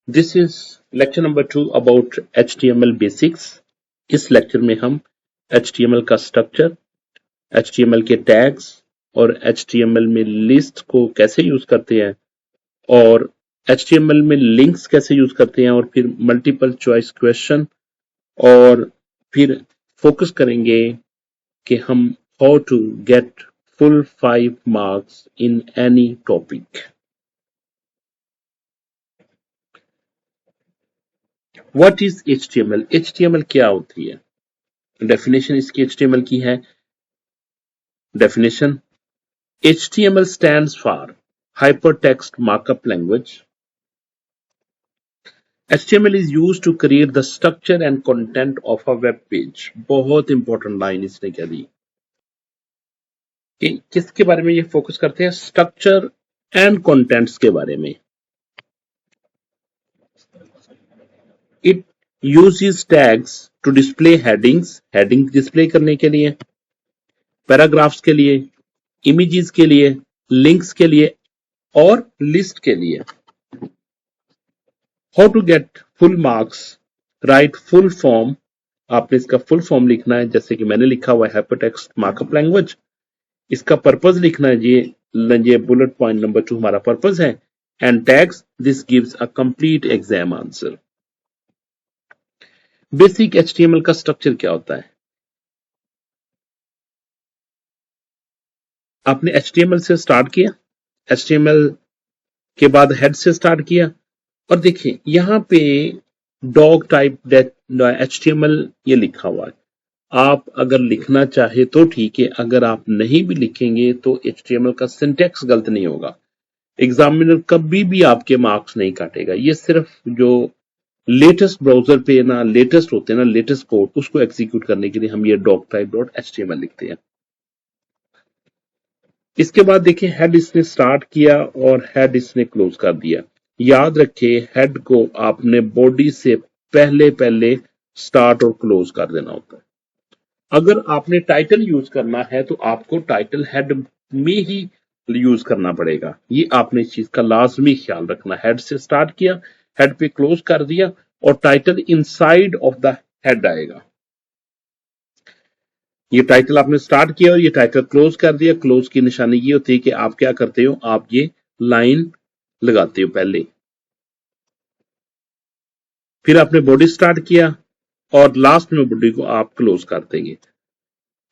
This is lecture number 2 about HTML basics. इस lecture में हम HTML का स्ट्रक्चर, HTML के टैग्स और HTML में लिस्ट को कैसे यूज करते हैं और HTML में लिंक्स कैसे यूज करते हैं और फिर मल्टीपल चॉइस क्वेश्चन और फिर फोकस करेंगे कि हम how to get full 5 marks in any topic. What is HTML? HTML क्या होती है? डेफिनेशन इसकी HTML की है। Definition: HTML stands for Hypertext Markup Language. HTML is used to create the structure and content of a web page. बहुत important line इसने कह दी कि किसके बारे में ये फोकस करते हैं? स्ट्रक्चर एंड कंटेंट्स के बारे में। It uses tags to display headings, heading display करने के लिए, पैराग्राफ्स के लिए, इमेजेस के लिए, लिंक्स के लिए और लिस्ट के लिए। How to get full marks? Write full form. आपने इसका फुल फॉर्म लिखना है, जैसे कि मैंने लिखा हुआ है हाइपरटेक्स्ट मार्कअप लैंग्वेज। इसका पर्पस लिखना है, ये बुलेट पॉइंट नंबर 2 हमारा पर्पस है। And tags, this gives a complete exam answer. Basic HTML का स्ट्रक्चर क्या होता है? आपने HTML से स्टार्ट किया, HTML के बाद हेड से स्टार्ट किया और देखिए यहां पे डॉग टाइप HTML ये लिखा हुआ है। आप अगर लिखना चाहे तो ठीक है, अगर आप नहीं भी लिखेंगे तो HTML का सिंटैक्स गलत नहीं होगा। एग्जामिनर कभी भी आपके मार्क्स नहीं काटेगा। ये सिर्फ जो लेटेस्ट ब्राउजर पे ना लेटेस्ट होते हैं ना, लेटेस्ट कोड, उसको एग्जीक्यूट करने के लिए हम ये डॉग टाइप .html लिखते हैं। इसके बाद देखिए हेड इसने स्टार्ट किया और हेड इसने क्लोज कर दिया। याद रखिए हेड को आपने बॉडी से पहले पहले स्टार्ट और क्लोज कर देना होता है। अगर आपने टाइटल यूज करना है तो आपको टाइटल हेड में ही यूज करना पड़ेगा। ये आपने इस चीज का लाजमी ख्याल रखना। हेड से स्टार्ट किया, हेड पे क्लोज कर दिया और title inside of the head आएगा। ये टाइटल आपने स्टार्ट किया और ये टाइटल क्लोज कर दिया। क्लोज की निशानी ये होती है कि आप क्या करते हो, आप ये लाइन लगाते हो पहले, फिर आपने बॉडी स्टार्ट किया और लास्ट में बॉडी को आप क्लोज कर देंगे।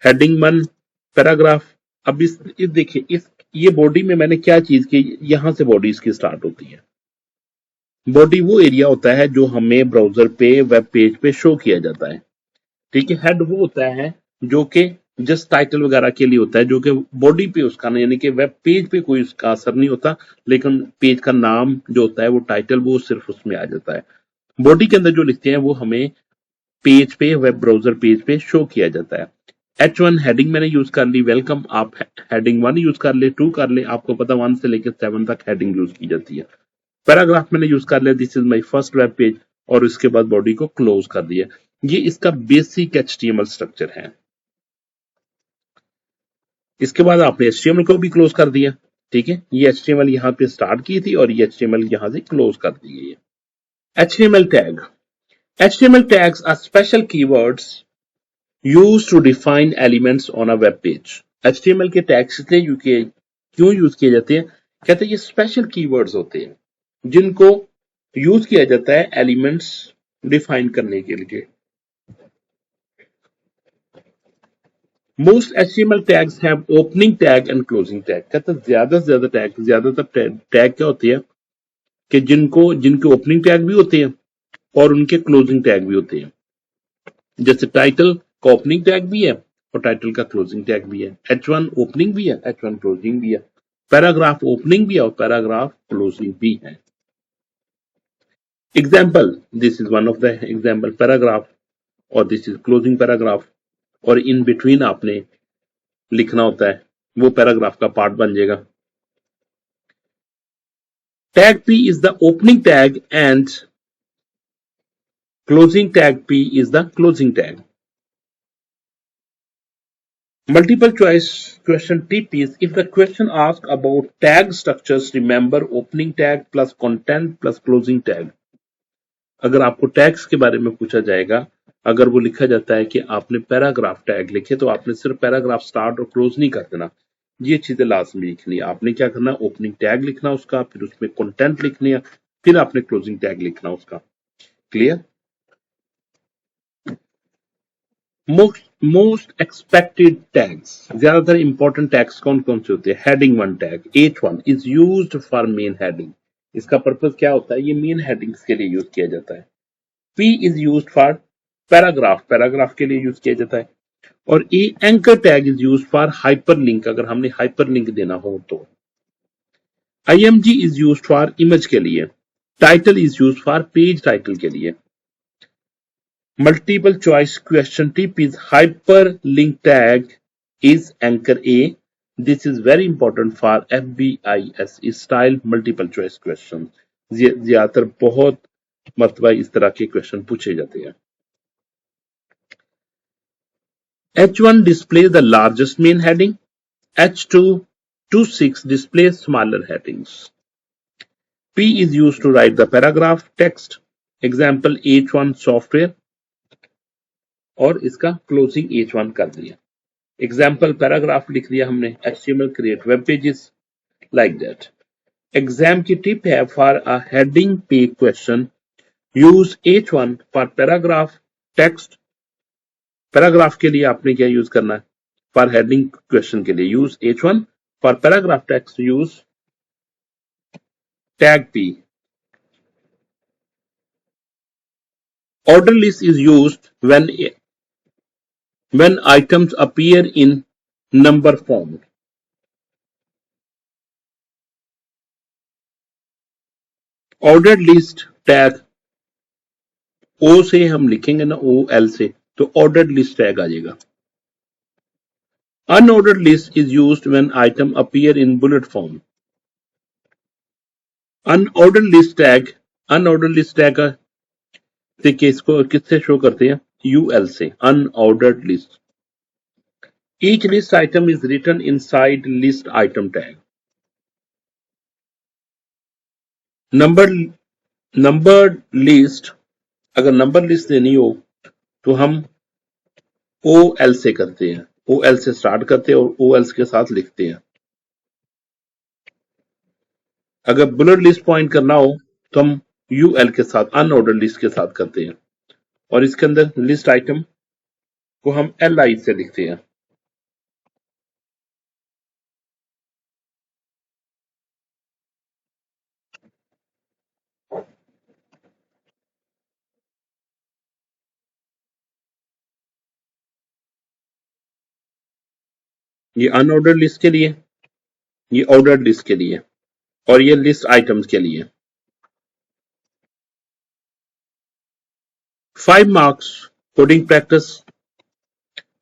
Heading 1 paragraph. अब इस देखिए इस ये बॉडी में मैंने क्या चीज की, यहां से बॉडी इसकी स्टार्ट होती है। बॉडी वो एरिया होता है जो हमें ब्राउजर पे वेब पेज पे शो किया जाता है, ठीक है। हेड वो होता है जो कि जस्ट टाइटल वगैरह के लिए होता है, जो कि बॉडी पे उसका नहीं, यानी कि वेब पेज पे कोई उसका असर नहीं होता, लेकिन पेज का नाम जो होता है वो टाइटल वो सिर्फ उसमें आ जाता है। बॉडी के अंदर जो लिखते हैं वो हमें पेज पे, वेब ब्राउजर पेज पे शो किया जाता है। H1 हेडिंग मैंने यूज कर ली, वेलकम। आप हेडिंग 1 यूज कर ले, 2 कर ले, आपको पता 1 से लेकर 7 तक हेडिंग यूज की जाती है। पैराग्राफ मैंने यूज कर लिया, this is my first web page, और उसके बाद बॉडी को क्लोज कर दिया। ये इसका बेसिक HTML स्ट्रक्चर है। इसके बाद आपने HTML को भी क्लोज कर दिया, ठीक है। ये HTML यहाँ पे स्टार्ट की थी और ये HTML यहाँ से क्लोज कर दी गई है। HTML tag. HTML tags are special keywords used to define elements on a web page. HTML के टैग्स इसलिए क्यों यूज किए जाते हैं? कहते हैं ये स्पेशल कीवर्ड्स होते हैं जिनको यूज किया जाता है एलिमेंट्स डिफाइन करने के लिए। Most HTML tags have opening tag and closing tag. कहते हैं ज्यादातर टैग क्या होती है कि जिनके ओपनिंग टैग भी होते हैं और उनके क्लोजिंग टैग भी होते हैं। जैसे टाइटल का ओपनिंग टैग भी है और टाइटल का क्लोजिंग टैग भी है। H1 ओपनिंग भी है, H1 क्लोजिंग भी है। पैराग्राफ ओपनिंग भी है और पैराग्राफ क्लोजिंग भी है। Example, this is one of the example paragraph और दिस इज क्लोजिंग पैराग्राफ, और इन बिटवीन आपने लिखना होता है, वो पैराग्राफ का पार्ट बन जाएगा। Tag P is the opening tag and closing tag P is the closing tag. Multiple choice question tip is, if the question asks about tag structures, remember opening tag plus content plus closing tag. अगर आपको tags के बारे में पूछा जाएगा, अगर वो लिखा जाता है कि आपने पैराग्राफ टैग लिखे, तो आपने सिर्फ पैराग्राफ स्टार्ट और क्लोज नहीं कर देना, ये चीजें लाजमी लिखनी है। आपने क्या करना, ओपनिंग टैग लिखना उसका, फिर उसमें कंटेंट लिखनी है, फिर आपने क्लोजिंग टैग लिखना उसका। क्लियर? मोस्ट एक्सपेक्टेड टैग्स, ज्यादातर इंपॉर्टेंट टैग्स कौन कौन से होते हैं? Heading 1 tag H1 is used for main heading. इसका पर्पज क्या होता है? ये मेन हेडिंग्स के लिए यूज किया जाता है। P is used for paragraph, paragraph के लिए यूज किया जाता है। और a anchor tag is used for hyperlink, अगर हमने हाइपरलिंक देना हो तो। IMG is used for image के लिए। Title is used for page title के लिए। Multiple choice question tip is hyperlink tag is anchor A. This is very important for FBIS style multiple choice questions. ज्यादातर बहुत मरतबा इस तरह के क्वेश्चन पूछे जाते हैं। H1 displays the largest main heading. H2 26 displays smaller headings. P is used to write the paragraph text. Example H1 software. और इसका क्लोजिंग H1 कर दिया। एग्जाम्पल पैराग्राफ लिख दिया हमने, HTML create web pages, like that. Exam की tip है, for a heading पे question use H1 for paragraph text. Paragraph के लिए आपने क्या यूज करना है? फॉर हेडिंग क्वेश्चन के लिए use H1, for paragraph text use tag P। Order list is used when items appear in number form. Ordered list tag O से हम लिखेंगे ना, OL से, तो ordered list tag आ जाएगा। Unordered list is used when item appear in bullet form. Unordered list tag से किसको किससे शो करते हैं? UL से, unordered list. Each list item is written inside list item tag. Numbered list, अगर number list देनी हो तो हम OL से करते हैं, OL से स्टार्ट करते हैं और OL के साथ लिखते हैं। अगर बुलेट लिस्ट पॉइंट करना हो तो हम UL के साथ, अनऑर्डर्ड लिस्ट के साथ करते हैं, और इसके अंदर लिस्ट आइटम को हम LI से लिखते हैं। ये अनऑर्डर्ड लिस्ट के लिए, ये ऑर्डर्ड लिस्ट के लिए, और ये लिस्ट आइटम्स के लिए। 5 marks coding practice.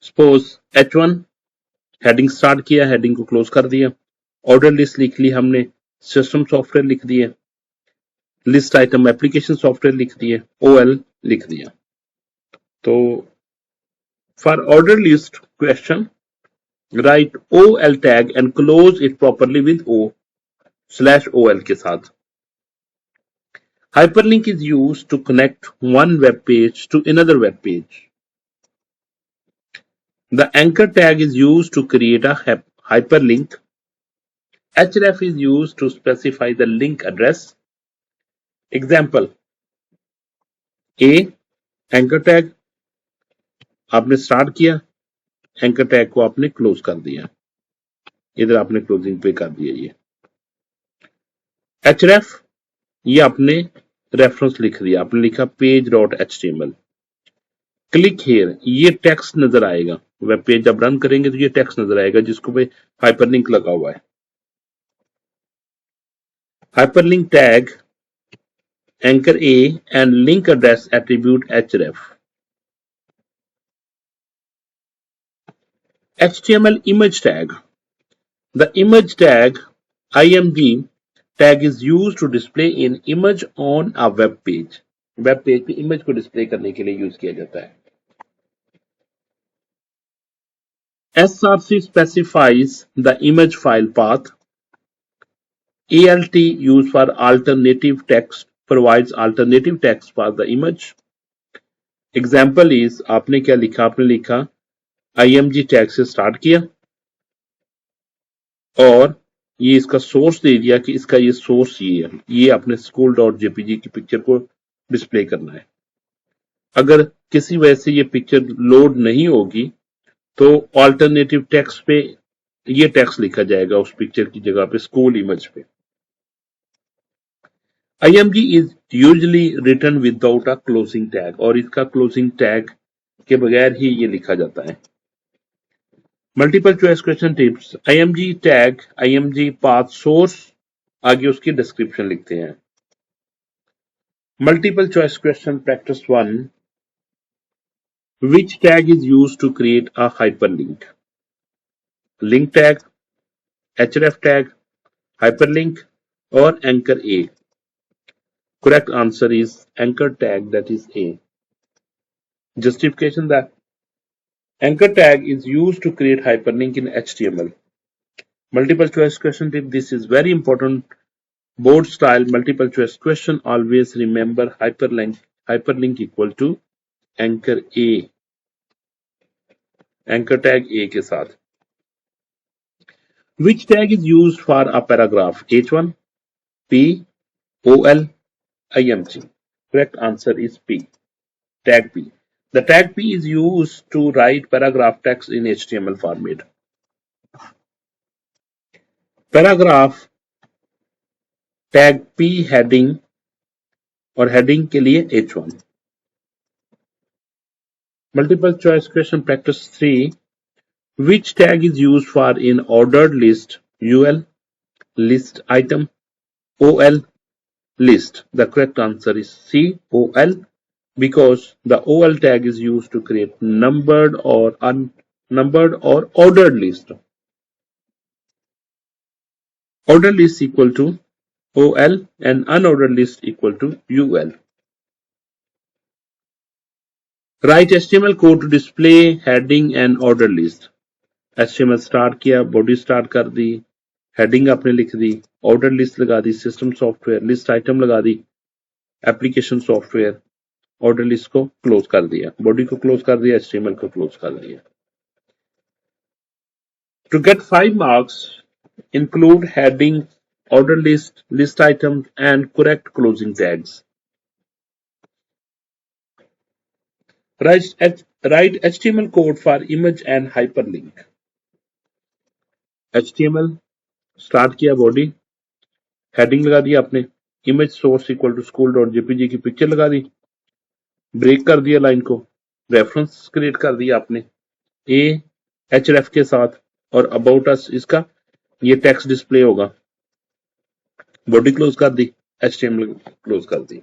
Suppose H1 heading start किया, हेडिंग को क्लोज कर दिया, ऑर्डर लिस्ट लिख ली हमने, सिस्टम सॉफ्टवेयर लिख दिए, लिस्ट आइटम एप्लीकेशन सॉफ्टवेयर लिख दिए, OL लिख दिया। तो for order list question right OL tag and close it properly with O/OL के साथ। Hyperlink is used to connect one web page to another web page. The anchor tag is used to create a hyperlink. Href is used to specify the link address. Example A, anchor tag आपने start किया, anchor tag को आपने close कर दिया, इधर आपने closing पे कर दिया। ये href, ये आपने रेफरेंस लिख दिया, आपने लिखा page.html। क्लिक हियर, ये टेक्स्ट नजर आएगा, वेब पेज जब रन करेंगे तो ये टेक्स्ट नजर आएगा जिसको पे हाइपरलिंक लगा हुआ है। Hyperlink tag anchor A and link address attribute href. HTML image tag. The image tag IMG tag is used to display an image on a web page. Web page पे image को display करने के लिए use किया जाता है। SRC specifies the image file path. ALT used for alternative text provides alternative text for the image. Example is आपने क्या लिखा, आपने लिखा img टैग से स्टार्ट किया और ये इसका सोर्स दे दिया कि इसका ये सोर्स ये है, ये अपने school.jpg की पिक्चर को डिस्प्ले करना है। अगर किसी वजह से ये पिक्चर लोड नहीं होगी तो ऑल्टरनेटिव टेक्स्ट पे ये टेक्स्ट लिखा जाएगा उस पिक्चर की जगह पे स्कूल इमेज पे। img is usually written without a closing tag और इसका क्लोजिंग टैग के बगैर ही ये लिखा जाता है। Multiple choice question tips, img tag, img path source, आगे उसकी डिस्क्रिप्शन लिखते हैं। Multiple choice question practice 1, which tag is used to create a hyperlink? Link tag, href tag, hyperlink or anchor A? Correct answer is anchor tag, that is A. Justification that anchor tag is used to create hyperlink in HTML. Multiple choice question tip, this is very important. Board style multiple choice question, always remember hyperlink equal to anchor A, anchor tag A के साथ। Which tag is used for a paragraph? H1, P, OL, IMG. Correct answer is P, tag P. The tag P is used to write paragraph text in HTML format. Paragraph tag P heading और heading के लिए H1. Multiple choice question practice 3. Which tag is used for in ordered list? UL, list item, OL, list. The correct answer is C, OL, because the OL tag is used to create numbered or unnumbered or ordered list. Ordered list equal to OL and unordered list equal to UL. Write HTML code to display heading and ordered list. HTML start किया, body start कर दी, heading आपने लिख दी, order list लगा दी, system software, list item लगा दी, application software, order list को close कर दिया, body को क्लोज कर दिया, HTML को क्लोज कर दिया। To get 5 marks, include heading, order list, list items, and correct closing tags. Write HTML code for image and hyperlink. HTML start किया, बॉडी, हेडिंग लगा दी आपने, image source equal to school.jpg की picture लगा दी, break कर दिया line को, reference create कर दिया आपने ए href के साथ और अबाउट अस इसका ये टेक्स्ट डिस्प्ले होगा, बॉडी क्लोज कर दी, HTML क्लोज कर दी।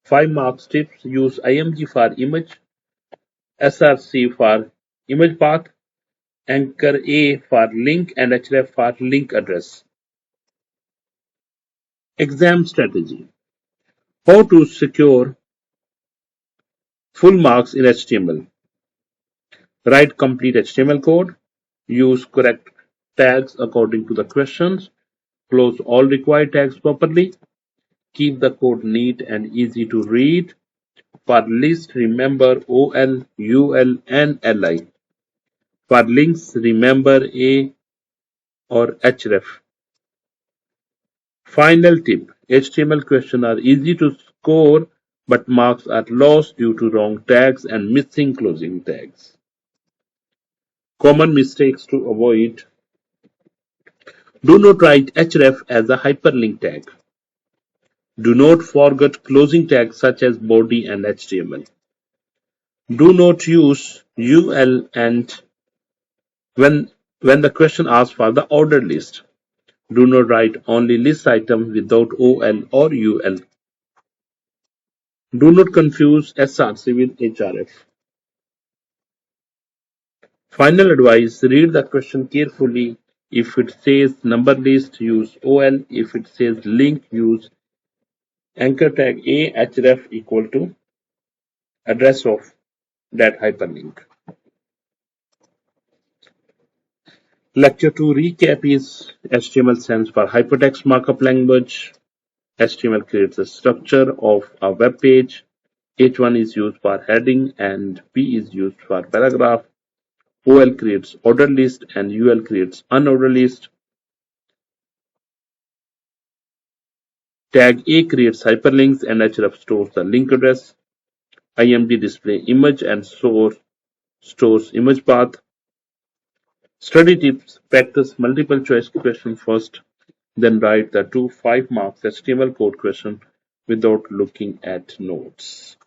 5 marks tips, use img for image, src for image path, anchor A for link and href for link address. Exam strategy. How to secure full marks in HTML. Write complete HTML code. Use correct tags according to the questions. Close all required tags properly. Keep the code neat and easy to read. For list, remember OL, UL, and LI. For links, remember A or href. Final tip. HTML questions are easy to score, but marks are lost due to wrong tags and missing closing tags. Common mistakes to avoid. Do not write href as a hyperlink tag. Do not forget closing tags such as body and HTML. Do not use UL and when the question asks for the ordered list. Do not write only list item without OL or UL. Do not confuse SRC with href. Final advice, read the question carefully. If it says number list, use OL. If it says link, use anchor tag A href equal to address of that hyperlink. Lecture 2 recap is HTML stands for Hypertext Markup Language. HTML creates a structure of a web page. H1 is used for heading and P is used for paragraph. OL creates ordered list and UL creates unordered list. Tag A creates hyperlinks and href stores the link address. IMD display image and stores image path. Study tips: practice multiple choice question first, then write the two 5 marks HTML code question without looking at notes.